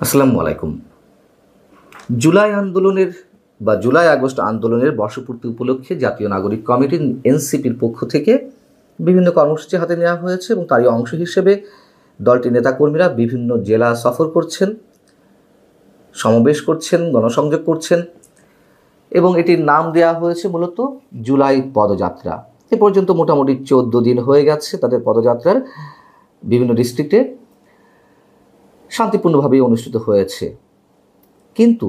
আসসালামু আলাইকুম। জুলাই আন্দোলনের বা জুলাই আগস্ট আন্দোলনের বর্ষপূর্তি উপলক্ষে জাতীয় নাগরিক কমিটি এনসিপির পক্ষ থেকে বিভিন্ন কর্মসূচি হাতে নেওয়া হয়েছে এবং তারই অংশ হিসেবে দলটির নেতাকর্মীরা বিভিন্ন জেলা সফর করছেন, সমাবেশ করছেন, গণসংযোগ করছেন এবং এটির নাম দেওয়া হয়েছে মূলত জুলাই পদযাত্রা। এ পর্যন্ত মোটামুটি 14 দিন হয়ে গেছে তাদের পদযাত্রার। বিভিন্ন ডিস্ট্রিক্টে শান্তিপূর্ণভাবেই অনুষ্ঠিত হয়েছে, কিন্তু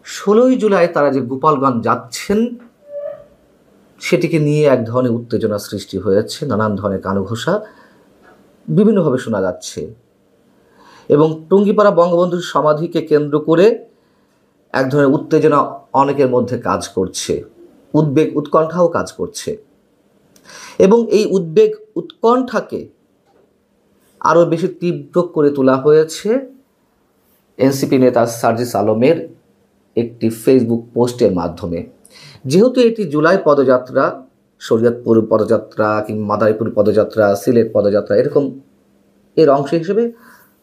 16ই জুলাই তারা যে গোপালগঞ্জ যাচ্ছেন সেটিকে নিয়ে এক ধরনের উত্তেজনা সৃষ্টি হয়েছে। নানান ধরনের কানাঘুষা বিভিন্নভাবে শোনা যাচ্ছে এবং টুঙ্গিপাড়া বঙ্গবন্ধুর সমাধিকে কেন্দ্র করে এক ধরনের উত্তেজনা অনেকের মধ্যে কাজ করছে, উদ্বেগ উৎকণ্ঠাও কাজ করছে এবং এই উদ্বেগ উৎকণ্ঠাকে আরও বেশি তীব্র করে তোলা হয়েছে এনসিপি নেতা সার্জিস আলমের একটি ফেসবুক পোস্টের মাধ্যমে। যেহেতু এটি জুলাই পদযাত্রা, শরীয়তপুর পদযাত্রা কিংবা মাদারীপুর পদযাত্রা, সিলেট পদযাত্রা এরকম এর অংশ হিসেবে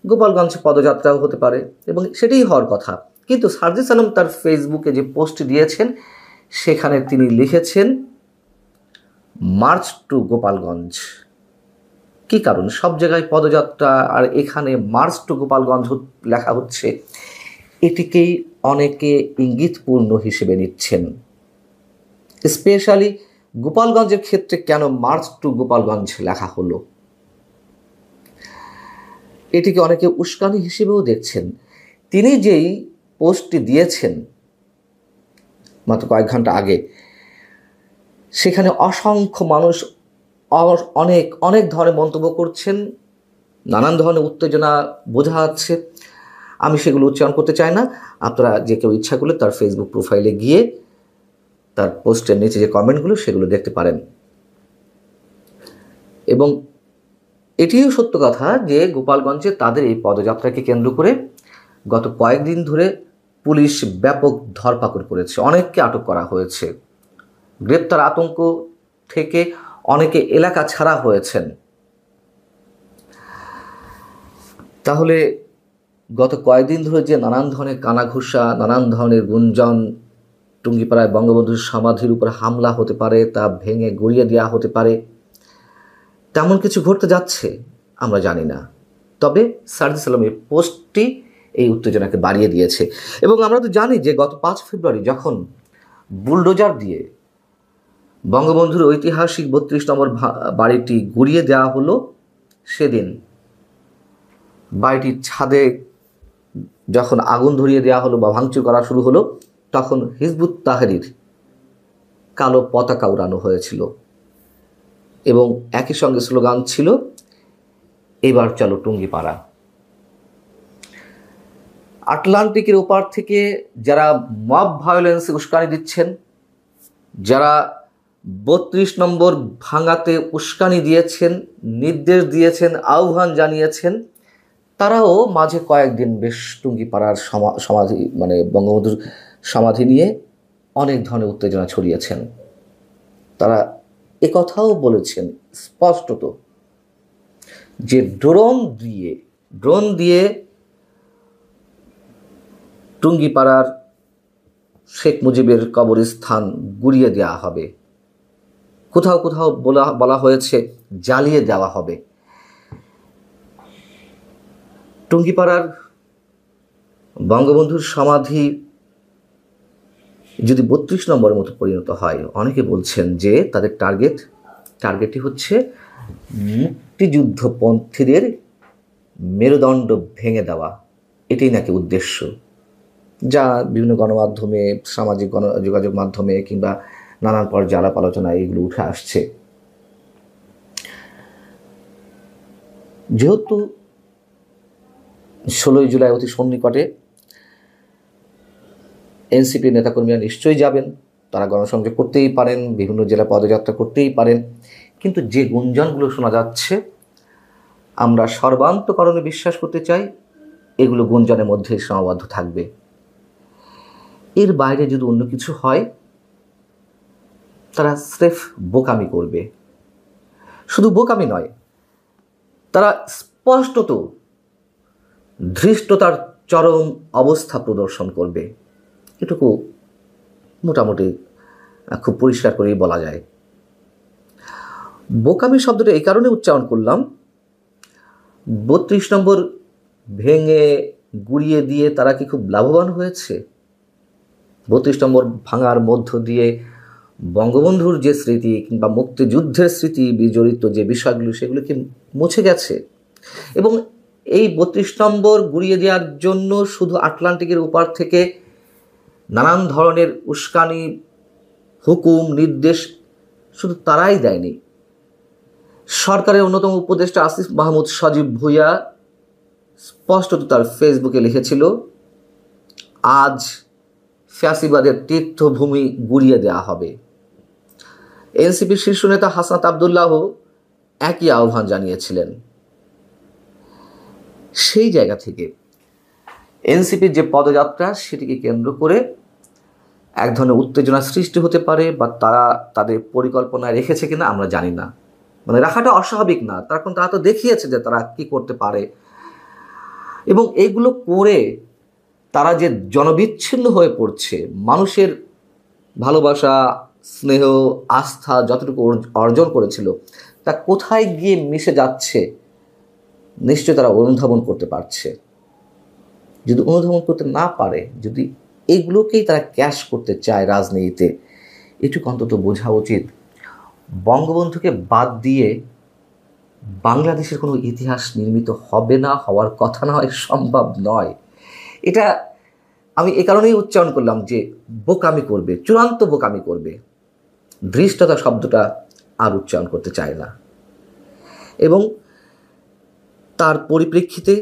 গোপালগঞ্জ পদযাত্রাও হতে পারে এবং সেটাই হওয়ার কথা, কিন্তু সার্জিস আলম তার ফেসবুকে যে পোস্ট দিয়েছেন সেখানে তিনি লিখেছেন মার্চ টু গোপালগঞ্জ। কী কারণ? সব জায়গায় পদযাত্রা আর এখানে মার্চ টু গোপালগঞ্জ লেখা হচ্ছে, এটিকেই অনেকে ইঙ্গিতপূর্ণ হিসেবে নিচ্ছেন। স্পেশালি গোপালগঞ্জের ক্ষেত্রে কেন মার্চ টু গোপালগঞ্জ লেখা হলো, এটিকে অনেকে উস্কানি হিসেবেও দেখছেন। তিনি যেই পোস্টটি দিয়েছেন মাত্র কয়েক ঘন্টা আগে, সেখানে অসংখ্য মানুষ অনেক অনেক ধরনের মন্তব্য করছেন, নানান ধরনের উত্তেজনা বোঝা যাচ্ছে। আমি সেগুলো উচ্চারণ করতে চাই না। আপনারা যে কেউ ইচ্ছা করলে তার ফেসবুক প্রোফাইলে গিয়ে তার পোস্টের নিচে যে কমেন্টগুলো সেগুলো দেখতে পারেন। এবং এটিও সত্য কথা যে গোপালগঞ্জে তাদের এই পদযাত্রাকে কেন্দ্র করে গত কয়েকদিন ধরে পুলিশ ব্যাপক ধরপাকড় করেছে, অনেককে আটক করা হয়েছে। গ্রেপ্তার আতঙ্ক থেকে অনেকে এলাকা ছাড়া হয়েছেন। তাহলে গত কয়েকদিন ধরে যে নানান ধরনের কানাঘুষা, নানান ধরনের গুঞ্জন, টুঙ্গিপাড়ায় বঙ্গবন্ধুর সমাধির উপর হামলা হতে পারে, তা ভেঙে গড়িয়ে দেওয়া হতে পারে, তেমন কিছু ঘটতে যাচ্ছে আমরা জানি না। তবে সার্জিস আলমের পোস্টটি এই উত্তেজনাকে বাড়িয়ে দিয়েছে এবং আমরা তো জানি যে গত 5 ফেব্রুয়ারি যখন বুলডোজার দিয়ে বঙ্গবন্ধুর ঐতিহাসিক 32 নম্বর বাড়িটি গুড়িয়ে দেওয়া হলো, সেদিন বাড়িটির ছাদে যখন আগুন ধরিয়ে দেওয়া হলো বা ভাঙচুর করা শুরু হলো, তখন হিজবুত তাহরীর কালো পতাকা উড়ানো হয়েছিল এবং একই সঙ্গে স্লোগান ছিল, এবার চলো টুঙ্গিপাড়া। আটলান্টিকের ওপার থেকে যারা মব ভায়োলেন্সে উস্কানি দিচ্ছেন, যারা 32 নম্বর ভাঙাতে উস্কানি দিয়েছেন, নির্দেশ দিয়েছেন, আহ্বান জানিয়েছেন, তারাও মাঝে কয়েকদিন বেশ টুঙ্গিপাড়ার সমাধি মানে বঙ্গবন্ধুর সমাধি নিয়ে অনেক ধরনের উত্তেজনা ছড়িয়েছেন। তারা একথাও বলেছেন স্পষ্টত যে ড্রোন দিয়ে টুঙ্গিপাড়ার শেখ মুজিবের কবরস্থান গুড়িয়ে দেওয়া হবে, কোথাও কোথাও বলা হয়েছে জ্বালিয়ে দেওয়া হবে। টুঙ্গিপাড়ার বঙ্গবন্ধুর সমাধি যদি 32 নম্বরের মতো পরিণত হয়, অনেকে বলছেন যে তাদের টার্গেটটি হচ্ছে মুক্তিযুদ্ধপন্থীদের মেরুদণ্ড ভেঙে দেওয়া, এটাই নাকি উদ্দেশ্য, যা বিভিন্ন গণমাধ্যমে, সামাজিক যোগাযোগ মাধ্যমে কিংবা নানান পর্যায়ে আলাপ আলোচনায় এগুলো উঠে আসছে। যেহেতু 16ই জুলাই অতি সন্নিকটে, এনসিপি নেতাকর্মীরা নিশ্চয়ই যাবেন, তারা গণসংযোগ করতেই পারেন, বিভিন্ন জেলা পদযাত্রা করতেই পারেন, কিন্তু যে গুঞ্জনগুলো শোনা যাচ্ছে আমরা সর্বান্তকরণে বিশ্বাস করতে চাই এগুলো গুঞ্জনের মধ্যে সীমাবদ্ধ থাকবে। এর বাইরে যদি অন্য কিছু হয় তারা স্রেফ বোকামি করবে। শুধু বোকামি নয়, তারা স্পষ্টত ধৃষ্টতার চরম অবস্থা প্রদর্শন করবে, এটুকু মোটামুটি খুব পরিষ্কার করেই বলা যায়। বোকামি শব্দটা এই কারণে উচ্চারণ করলাম, 32 নম্বর ভেঙে গুড়িয়ে দিয়ে তারা কি খুব লাভবান হয়েছে? 32 নম্বর ভাঙার মধ্য দিয়ে বঙ্গবন্ধুর যে স্মৃতি কিংবা মুক্তিযুদ্ধের স্মৃতি বিজড়িত যে বিষয়গুলো সেগুলো কি মুছে গেছে? এবং এই 32 নম্বর গুড়িয়ে দেওয়ার জন্য শুধু আটলান্টিকের ওপার থেকে নানান ধরনের উস্কানি, হুকুম, নির্দেশ শুধু তারাই দেয়নি। সরকারের অন্যতম উপদেষ্টা আসিফ মাহমুদ সজীব ভুঁইয়া স্পষ্টত তার ফেসবুকে লিখেছিল, আজ ফ্যাসিবাদের তীর্থভূমি গুড়িয়ে দেওয়া হবে। এনসিপির শীর্ষ নেতা হাসনাত আবদুল্লাহ একই আহ্বান জানিয়েছিলেন। সেই জায়গা থেকে এনসিপির যে পদযাত্রা সেটিকে কেন্দ্র করে এক ধরনের উত্তেজনা সৃষ্টি হতে পারে, বা তারা তাদের পরিকল্পনায় রেখেছে কিনা আমরা জানি না। মানে রাখাটা অস্বাভাবিক না, তার কারণ তারা তো দেখিয়েছে যে তারা কি করতে পারে, এবং এইগুলো করে তারা যে জনবিচ্ছিন্ন হয়ে পড়ছে, মানুষের ভালোবাসা, স্নেহ, আস্থা যতটুকু অর্জন করেছিল তা কোথায় গিয়ে মিশে যাচ্ছে নিশ্চয় তারা অনুধাবন করতে পারছে। যদি অনুধাবন করতে না পারে, যদি এইগুলোকেই তারা ক্যাশ করতে চায় রাজনীতিতে, এটুকু অন্তত বোঝা উচিত বঙ্গবন্ধুকে বাদ দিয়ে বাংলাদেশের কোনো ইতিহাস নির্মিত হবে না, হওয়ার কথা নয়, সম্ভব নয়। এটা আমি এ কারণেই উচ্চারণ করলাম যে বোকামি করবে, চূড়ান্ত বোকামি করবে। ধৃষ্টতা শব্দটা আর উচ্চারণ করতে চায় না। এবং তার পরিপ্রেক্ষিতে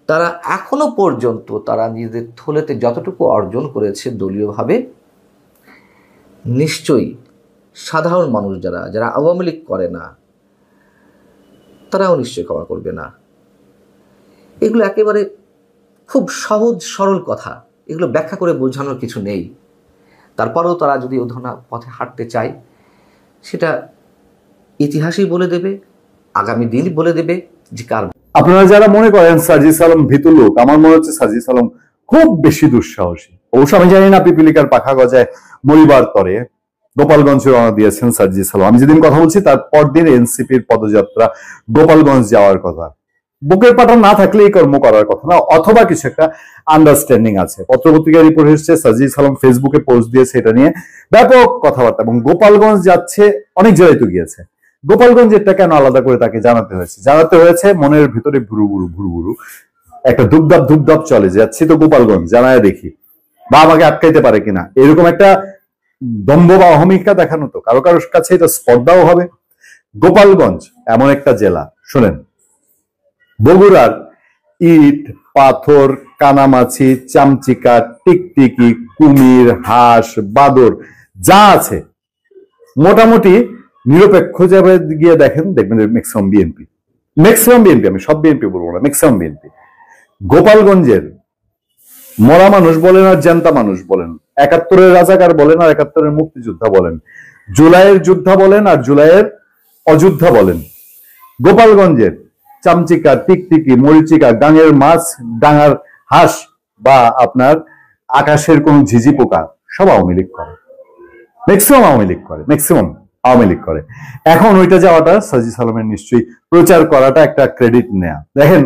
তারা এখনো পর্যন্ত তারা নিজেদের থলেতে যতটুকু অর্জন করেছে দলীয়ভাবে, নিশ্চয়ই সাধারণ মানুষ যারা আওয়ামী লীগ করে না তারাও নিশ্চয়ই ক্ষমা করবে না। এগুলো একেবারে খুব সহজ সরল কথা, এগুলো ব্যাখ্যা করে বোঝানোর কিছু নেই। তারপরেও তারা যদি ও ধরনের পথে হাঁটতে চায়, সেটা ইতিহাসই বলে দেবে, আগামী দিন বলে দেবে যে কার। আপনারা যারা মনে করেন সার্জিস আলম ভীতু লোক, আমার মনে হচ্ছে সার্জিস আলম খুব বেশি দুঃসাহসী। অবশ্য আমি জানি না পিপিলিকার পাখা গজায় মরিবার তরে গোপালগঞ্জে রওনা দিয়েছেন সার্জিস আলম। আমি যেদিন কথা বলছি তার পরদিন এনসিপির পদযাত্রা গোপালগঞ্জ যাওয়ার কথা। বুকের পাটা না থাকলে এই কর্ম করার কথা না, অথবা কিছু একটা আন্ডারস্ট্যান্ডিং আছে। পত্রপত্রিকার রিপোর্ট এসেছে, সার্জিস আলম ফেসবুকে পোস্ট দিয়েছে এটা নিয়ে ব্যাপক কথাবার্তা, এবং গোপালগঞ্জ যাচ্ছে, অনেক জায়গায় তো গিয়েছে। গোপালগঞ্জেরটা কেন আলাদা করে তাকে জানাতে হয়েছে মনের ভিতরে ভুরু একটা ধুপধাপ চলে, যাচ্ছি তো গোপালগঞ্জ, জানায় দেখি বা আমাকে আটকাইতে পারে কিনা, এরকম একটা দম্ভ বা অহমিকা দেখানো তো কারো কাছে এটা স্পর্ধাও হবে। গোপালগঞ্জ এমন একটা জেলা, শোনেন, বগুড়ার ইট, পাথর, কানামাছি, চামচিকা, টিকটিকি, কুমির, হাঁস, বাদর যা আছে মোটামুটি নিরপেক্ষ যাবে গিয়ে দেখবেন ম্যাক্সিমাম বিএনপি, আমি সব বিএনপি বলবো না, ম্যাক্সিমাম বিএনপি। গোপালগঞ্জের মরা মানুষ বলেন আর জ্যান্তা মানুষ বলেন, 71-এর রাজাকার বলেন আর 71-এর মুক্তিযোদ্ধা বলেন, জুলাইয়ের যোদ্ধা বলেন আর জুলাইয়ের অযোদ্ধা বলেন, গোপালগঞ্জের চামচিকা, টিকটিকি, মরিচিকা, গাঙের মাছ, ডাঙার হাঁস বা আপনার আকাশের কোন ঝিঝি পোকা সব আওয়ামী লীগ করে, ম্যাক্সিমাম আওয়ামী লীগ করে। এখন ওইটা যাওয়াটা সার্জিস আলমের নিশ্চয়ই প্রচার করাটা একটা ক্রেডিট নেয়া। দেখেন,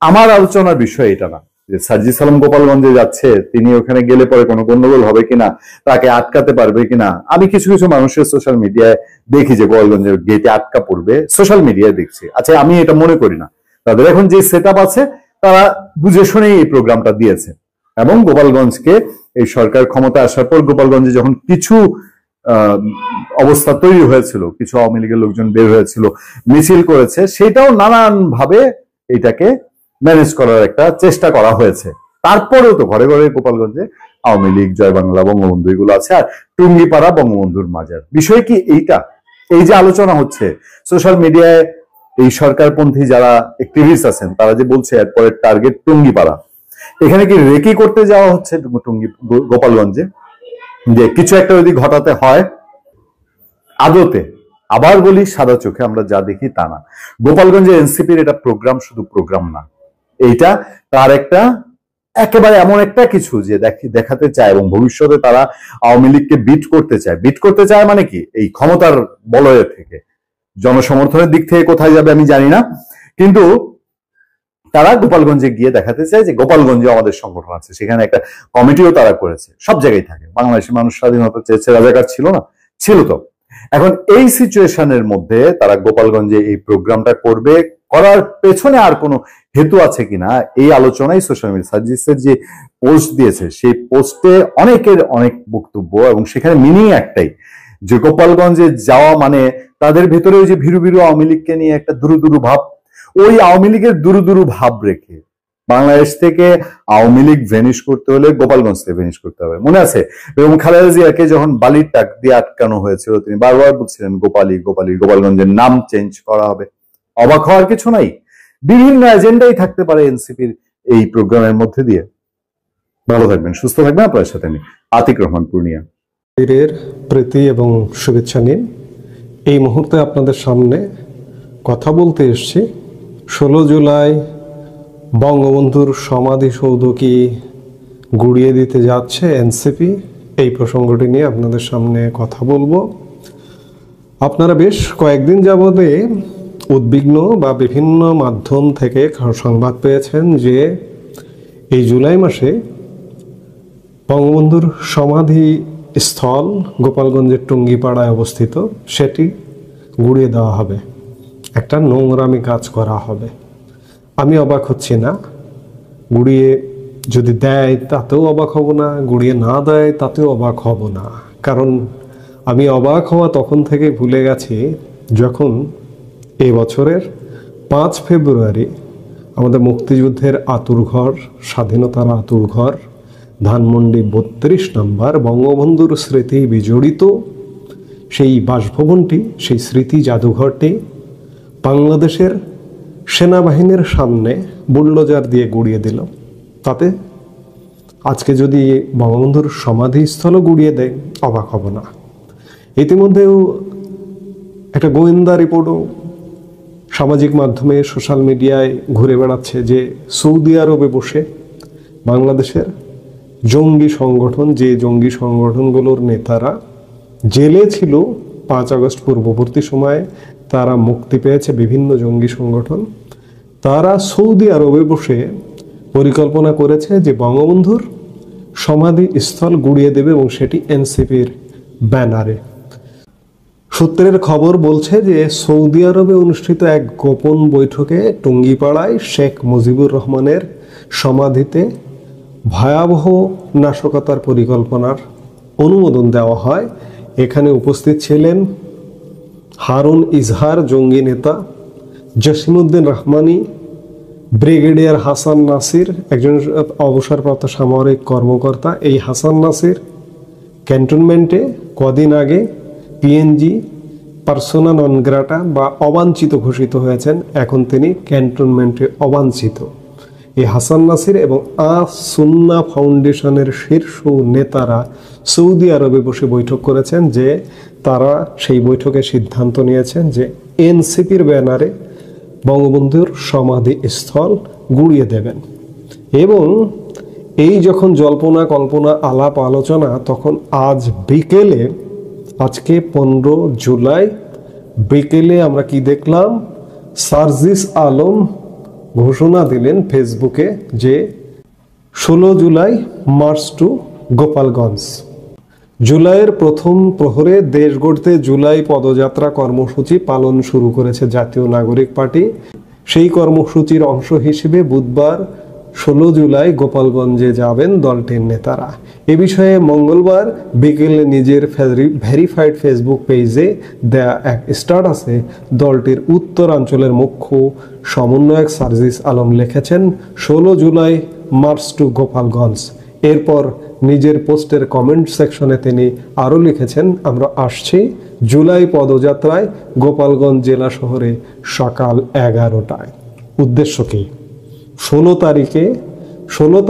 আমার আলোচনার বিষয় এটা না যে সার্জিস আলম গোপালগঞ্জে যাচ্ছে, তিনি ওখানে গেলে পরে কোনো গন্ডগোল হবে কিনা, তাকে আটকাতে পারবে কিনা। আমি কিছু মানুষের সোশ্যাল মিডিয়ায় দেখি যে গোপালগঞ্জের গেটে আটকা পড়বে, সোশ্যাল মিডিয়ায় দেখছি। আচ্ছা, আমি এটা মনে করি না। তাদের এখন যে সেট আপ আছে তারা বুঝে শুনেই এই প্রোগ্রামটা দিয়েছে, এবং গোপালগঞ্জকে এই সরকার ক্ষমতা আসার পর গোপালগঞ্জে যখন কিছু অবস্থা তৈরি হয়েছিল, কিছু আওয়ামী লীগের লোকজন বের হয়েছিল, মিছিল করেছে, সেটাও নানান ভাবে এটাকে ম্যানেজ করার একটা চেষ্টা করা হয়েছে। তারপরেও তো ঘরে ঘরে গোপালগঞ্জে আওয়ামী লীগ, জয় বাংলা, বঙ্গবন্ধু এগুলো আছে, আর টুঙ্গিপাড়া বঙ্গবন্ধুর মাজার। বিষয় কি এইটা, এই যে আলোচনা হচ্ছে সোশ্যাল মিডিয়ায়, এই সরকারপন্থী যারা অ্যাক্টিভিস্ট আছেন তারা যে বলছে এরপরের টার্গেট টুঙ্গিপাড়া, এখানে কি রেকি করতে যাওয়া হচ্ছে গোপালগঞ্জে, যে কিছু একটা যদি ঘটাতে হয়। আদতে আবার বলি, সাদা চোখে আমরা যা দেখি তা না। গোপালগঞ্জে এনসিপির এটা প্রোগ্রাম শুধু প্রোগ্রাম না, এইটা তার একটা একেবারে এমন একটা কিছু যে দেখাতে চায়, এবং ভবিষ্যতে তারা আওয়ামী লীগকে বিট করতে চায় মানে কি এই ক্ষমতার বলয়ের থেকে। জনসমর্থনের দিক থেকে কোথায় যাবে আমি জানি না, কিন্তু তারা গোপালগঞ্জে গিয়ে দেখাতে চায় যে গোপালগঞ্জে আমাদের সংগঠন আছে। সেখানে একটা কমিটিও তারা করেছে, সব জায়গায় থাকে। বাংলাদেশের মানুষ স্বাধীনতা চেয়েছে, রাজাকার ছিল না? ছিল তো। এখন এই সিচুয়েশনের মধ্যে তারা গোপালগঞ্জে এই প্রোগ্রামটা করবে, করার পেছনে আর কোনো হেতু আছে কিনা এই আলোচনায় সোশ্যাল মিডিয়া সার্জিসের যে পোস্ট দিয়েছে সেই পোস্টে অনেকের অনেক বক্তব্য, এবং সেখানে মিনিং একটাই যে গোপালগঞ্জে যাওয়া মানে তাদের ভেতরে ওই যে ভীরু ভীরু আওয়ামী লীগকে নিয়ে একটা দুরু ভাব, ওই আওয়ামী লীগের দুরু ভাব রেখে বাংলাদেশ থেকে আওয়ামী লীগ ভেনিশ করতে হলে গোপালগঞ্জ থেকে ভেনিশ করতে হবে। মনে আছে এবং খালেদা জিয়াকে যখন বালির টাক দিয়ে আটকানো হয়েছিল তিনি বারবার বলছিলেন গোপালগঞ্জের নাম চেঞ্জ করা হবে। অবাক হওয়ার কিছু নাই, বিভিন্ন এজেন্ডাই থাকতে পারে এনসিপির এই প্রোগ্রামের মধ্যে দিয়ে। ভালো থাকবেন, সুস্থ থাকবেন। আপনার সাথে আমি আতিক রহমান পূর্ণিয়া। প্রীতি এবং শুভেচ্ছা নিন। এই মুহূর্তে আপনাদের সামনে কথা বলতে এসেছি 16 জুলাই বঙ্গবন্ধুর সমাধিসৌধ কি গুড়িয়ে দিতে যাচ্ছে এনসিপি, এই প্রসঙ্গটি নিয়ে আপনাদের সামনে কথা বলবো। আপনারা বেশ কয়েকদিন যাবতে উদ্বিগ্ন বা বিভিন্ন মাধ্যম থেকে সংবাদ পেয়েছেন যে এই জুলাই মাসে বঙ্গবন্ধুর সমাধি স্থল গোপালগঞ্জের টুঙ্গিপাড়ায় অবস্থিত, সেটি গুড়িয়ে দেওয়া হবে, একটা নোংরামি কাজ করা হবে। আমি অবাক হচ্ছি না, গুড়িয়ে যদি দেয় তাতেও অবাক হব না, গুড়িয়ে না দেয় তাতেও অবাক হব না। কারণ আমি অবাক হওয়া তখন থেকে ভুলে গেছি যখন এই বছরের 5 ফেব্রুয়ারি আমাদের মুক্তিযুদ্ধের আতুরঘর, স্বাধীনতার আতুরঘর, ধানমন্ডি 32 নম্বর বঙ্গবন্ধুর স্মৃতি বিজড়িত সেই বাসভবনটি, সেই স্মৃতি জাদুঘরটি বাংলাদেশের সেনাবাহিনীর সামনে বুলডোজার দিয়ে গুড়িয়ে দিল। তাতে আজকে যদি বঙ্গবন্ধুর সমাধিস্থলও গুড়িয়ে দেয় অবাক হব না। ইতিমধ্যেও একটা গোয়েন্দা রিপোর্টও সামাজিক মাধ্যমে সোশ্যাল মিডিয়ায় ঘুরে বেড়াচ্ছে যে সৌদি আরবে বসে বাংলাদেশের জঙ্গি সংগঠন, যে জঙ্গি সংগঠনগুলোর নেতারা জেলে ছিল 5 আগস্ট পূর্ববর্তী সময়ে, তারা মুক্তি পেয়েছে, বিভিন্ন জঙ্গি সংগঠন, তারা সৌদি আরবে বসে পরিকল্পনা করেছে যে বঙ্গবন্ধুর সমাধি স্থল গুড়িয়ে দেবে, এবং সেটি এনসিপির ব্যানারে। সূত্রের খবর বলছে যে সৌদি আরবে অনুষ্ঠিত এক গোপন বৈঠকে টুঙ্গিপাড়ায় শেখ মুজিবুর রহমানের সমাধিতে ভয়াবহ নাশকতার পরিকল্পনার অনুমোদন দেওয়া হয়। এখানে উপস্থিত ছিলেন হারুন ইজহার জঙ্গি নেতা, জসিমউদ্দিন রহমানি, ব্রিগেডিয়ার হাসান নাসির একজন অবসরপ্রাপ্ত সামরিক কর্মকর্তা। এই হাসান নাসির ক্যান্টনমেন্টে কদিন আগে পিএনজি পার্সোনা নন গ্রাটা বা অবাঞ্ছিত ঘোষিত হয়েছেন, এখন তিনি ক্যান্টনমেন্টে অবাঞ্ছিত। এই হাসান নাসির এবং সুন্না ফাউন্ডেশনের শীর্ষ নেতারা সৌদি আরবে বসে বৈঠক করেছেন, যে তারা সেই বৈঠকে সিদ্ধান্ত নিয়েছেন যে এনসিপির ব্যানারে বঙ্গবন্ধুর সমাধি স্থল গুড়িয়ে দেবেন। এবং এই যখন জল্পনা কল্পনা আলাপ আলোচনা, তখন আজ বিকেলে, আজকে 15 জুলাই বিকেলে আমরা কি দেখলাম, সার্জিস আলম ঘোষণা দিলেন ফেসবুকে যে 16 জুলাই মার্চ টু গোপালগঞ্জ। জুলাইয়ের প্রথম প্রহরে দেশ গড়তে জুলাই পদযাত্রা কর্মসূচি পালন শুরু করেছে জাতীয় নাগরিক পার্টি। সেই কর্মসূচির অংশ হিসেবে বুধবার 16 জুলাই গোপালগঞ্জে যাবেন দলটির নেতারা। এ বিষয়ে মঙ্গলবার বিকেলে নিজের ভেরিফাইড ফেসবুক পেজে দেয়া এক স্ট্যাটাসে দলটির উত্তরাঞ্চলের মুখ্য সমন্বয়ক সার্জিস আলম লিখেছেন 16 জুলাই মার্চ টু গোপালগঞ্জ। এরপর নিজের পোস্টের কমেন্ট সেকশনে তিনি আরও লিখেছেন, আমরা আসছি জুলাই পদযাত্রায় গোপালগঞ্জ জেলা শহরে সকাল 11টায়। উদ্দেশ্য কি? 16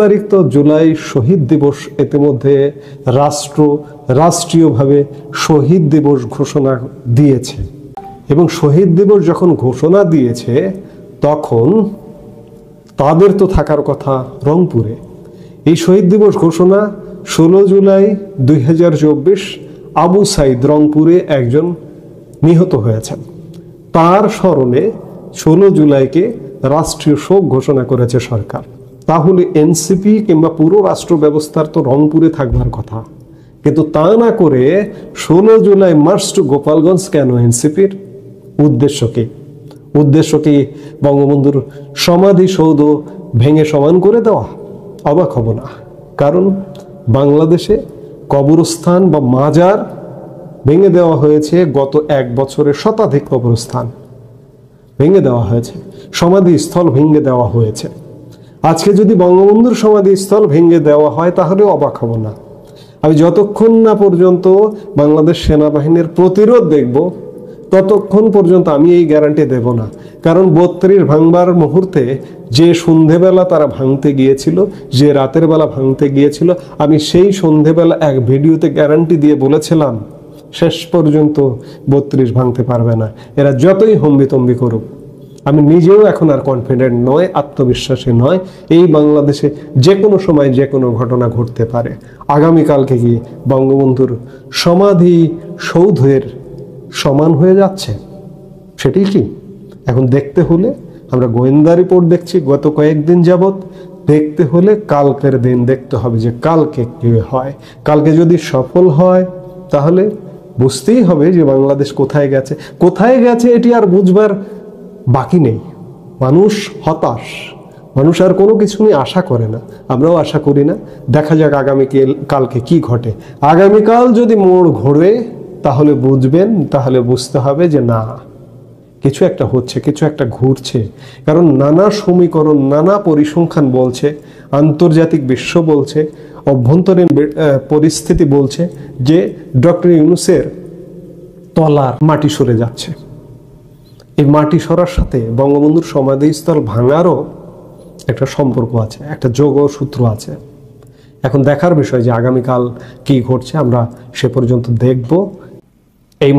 তারিখ তো জুলাই শহীদ দিবস, ইতিমধ্যে রাষ্ট্রীয়ভাবে শহীদ দিবস ঘোষণা দিয়েছে, এবং শহীদ দিবস যখন ঘোষণা দিয়েছে তখন তাদের তো থাকার কথা রংপুরে। এই শহীদ দিবস ঘোষণা 16 জুলাই 2024 আবু সাইদ রংপুরে একজন নিহত হয়েছেন, তার স্মরণে 16 জুলাইকে রাষ্ট্রীয় শোক ঘোষণা করেছে সরকার। তাহলে এনসিপি কিংবা পুরো রাষ্ট্র ব্যবস্থার তো রংপুরে থাকবার কথা, কিন্তু তা না করে 16 জুলাই মার্চ টু গোপালগঞ্জ কেন এনসিপির? উদ্দেশ্য কি? উদ্দেশ্য কি বঙ্গবন্ধুর সমাধিসৌধ ভেঙে সমান করে দেওয়া? অবাক হব না, কারণ বাংলাদেশে কবরস্থান বা মাজার ভেঙে দেওয়া হয়েছে। গত 1 বছরে শতাধিক কবরস্থান ভেঙে দেওয়া হয়েছে, সমাধিস্থল ভেঙে দেওয়া হয়েছে। আজকে যদি বঙ্গবন্ধুর সমাধিস্থল ভেঙে দেওয়া হয় তাহলে অবাক হব না। আমি যতক্ষণ না পর্যন্ত বাংলাদেশ সেনাবাহিনীর প্রতিরোধ দেখব ততক্ষণ পর্যন্ত আমি এই গ্যারান্টি দেব না। কারণ 32 ভাঙবার মুহূর্তে যে সন্ধেবেলা তারা ভাঙতে গিয়েছিল, যে রাতের বেলা ভাঙতে গিয়েছিল, আমি সেই সন্ধেবেলা এক ভিডিওতে গ্যারান্টি দিয়ে বলেছিলাম শেষ পর্যন্ত 32 ভাঙতে পারবে না, এরা যতই হম্বিতম্বি করুক। আমি নিজেও এখন আর কনফিডেন্ট নয়, আত্মবিশ্বাসী নয়। এই বাংলাদেশে যে কোনো সময় যে কোনো ঘটনা ঘটতে পারে। আগামীকালকে কি বঙ্গবন্ধুর সমাধি সৌধের সমান হয়ে যাচ্ছে? সেটি কি এখন দেখতে হলে, আমরা গোয়েন্দা রিপোর্ট দেখছি গত কয়েকদিন যাবৎ, দেখতে হলে কালকের দিন দেখতে হবে যে কালকে কি হয়। কালকে যদি সফল হয় তাহলে বুঝতেই হবে যে বাংলাদেশ কোথায় গেছে। কোথায় গেছে এটি আর বুঝবার বাকি নেই। মানুষ হতাশ, মানুষ আর কোনো কিছু নিয়ে আশা করে না, আমরাও আশা করি না। দেখা যাক কালকে কি ঘটে। আগামীকাল যদি মোড় ঘোরে তাহলে বুঝবেন, তাহলে বুঝতে হবে যে না, কিছু একটা হচ্ছে, কিছু একটা ঘুরছে। কারণ নানা সমীকরণ, নানা পরিসংখ্যান বলছে, আন্তর্জাতিক বিশ্ব বলছে, অভ্যন্তরীণ পরিস্থিতি বলছে যে ডক্টর ইউনূসের তলার মাটি সরে যাচ্ছে। এই মাটি সরার সাথে বঙ্গবন্ধুর সমাধিস্থল ভাঙারও একটা সম্পর্ক আছে, একটা যোগসূত্র আছে। এখন দেখার বিষয় যে আগামীকাল কি ঘটছে, আমরা সে পর্যন্ত দেখব। এই